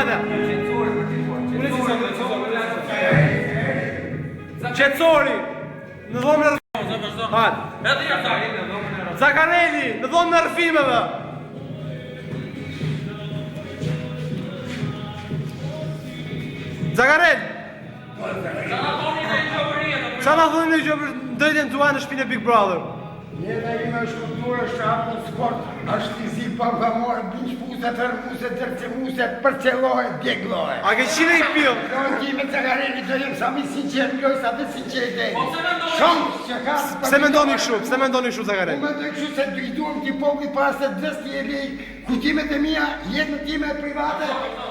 hajde. Qetësori. Në dhomën e rrëfimeve. Hajde. Zakareli, në dhomën e rrëfimeve. Zakarel. Qa na thoni që ndëjtën tuaj në shpinë e Big Brother? Jeta ime është kulturë, është apë sport, është fizik, pamhamore, binç puse, tërmuse, tërcemuse, përcelohe, djeglohe. A ke qine i pil? Lojnë ti me Zakareli do jem sa mi sinqer, lojnë sa dhe sinqer dhe. Shumë që ka... Pse me ndoni kështu? Pse me ndoni kështu, Zakarel? Ume dhe kështu se i duhem t'i popli pas se dës t'i e lej, kujtimet e mija, jetën time private,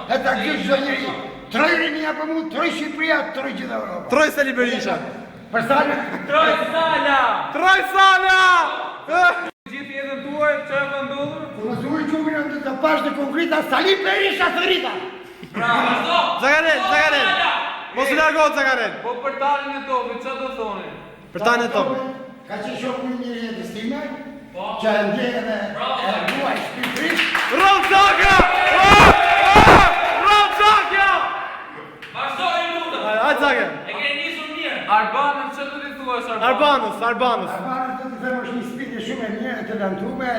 e ta gjithë zdo njëri. Troj Rinia për mu, troj Shqipëria, troj gjithë Europa. Troj Sali Berisha. Për Sala? Troj Sala! Troj Sala! Gjithë jetën tuaj, që e vendodhur? Kër më zuaj qumën në të pash në konkrita, Sali Berisha të rrita! Pra, vazhdo! Zakarel! Mos u largohet Zakarel! Po për talin e topit, që do thoni? Për talin e topit. Ka që shokë një njëri e të stime, që e ndjenë dhe e duaj shpifrit. Ronzaka! Vazhdo e luta! Hajde Zakarel! E ke njësur mirë! Arbanës, që të t'i thua është Arbanës! Arbanës të të them është një spinë shumë e mirë, e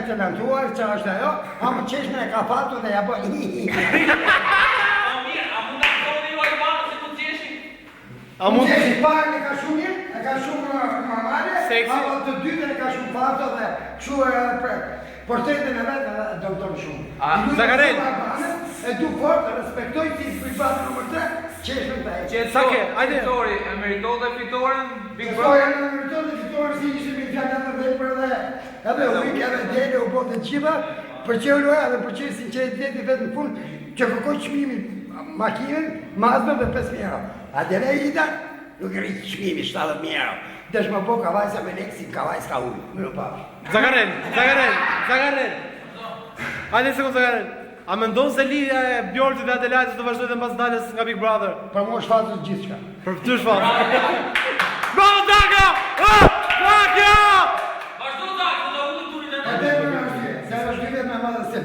talentuar, që është ajo, a më qeshme e ka fatu dhe ja bo A mirë, a mund të thoni ju Arbanës se ku t'jeshi? A mund... qeshme parën e ka shumë mirë, e ka shumë normale, Seksi. a të dytën e ka shumë fatu dhe këshu e portretën e vetë do më tonë shumë. Zakarel. E du fort, respektoj ti privat nëmër 3, qeshme të e. Sake, hajde. Qetësori, e meriton dhe fitoren Big Po Brother? janë në mërton dhe fitoren si ishë me fjallë në vepër dhe edhe ujk edhe dele u botë të qiva, për që u loja dhe për që sinceriteti vetë në fund që kërkoj qmimi makinën, mazme dhe 5.000 euro. A dele i da, nuk e rritë qmimi 70.000 euro. Desh më po kavajsa me lekë si kavajs ka ujë, më në pash. Zakarel! Hajde një sekundë Zakarel. A me ndonë se lidhja e Bjortit dhe Adelajtës të vazhdoj dhe mbas dalës nga Big Brother? Për mu është fatës gjithë shka. Për ty është fatë. Bravo Zaka! Zaka! Vazhdo Zaka, do ullu turin e E dhe më në arsye, se është vetë me madhe se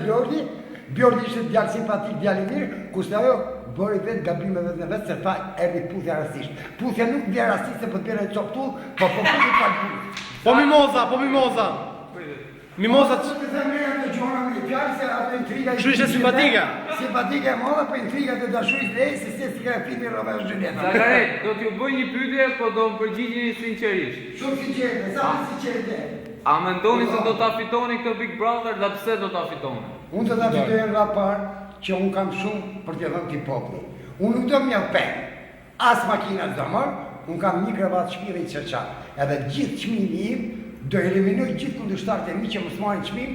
Bjorti ishte djallë simpatik, djallë i mirë, kushtë ajo bëri vetë gabime vetë në vetë, se fa erdi puthja rastisht. Puthja nuk vje rastisht se për të bjerë e qoptull, po puthja pa puthja. Po Mimoza! Mimoza Po të them reja të gjona me fjallë se ato intriga... Kështu ishte simpatika? Simpatika e modha, po intriga të dashurisë dhe se si ka filmi Romeo Julieta. Zakarel, do t'ju bëj një pyetje, po do më përgjigjeni sinqerisht. Shumë sinqerte, sa më sinqerte. A mendoni se do ta fitoni këtë Big Brother dhe pse do ta fitoni? Unë të ta fitoj nga parë që unë kam shumë për të dhënë ti populli. Unë nuk do m'jau pen, as makina s'do marr, unë kam një krevat shpire i qërqat. Edhe gjithë qmimi im, do eliminoj gjithë kundërshtarët e mi që mos marrin çmim,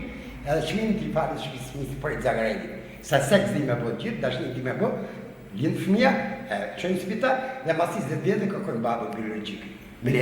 edhe çmimin ti falet shpisë për Zakarelit. Sa seks di me bë gjithë, dashni di me bë, lind fëmia, çojnë në spital dhe mbasi 10 vjetë kërkojnë babën biologjik. Me le.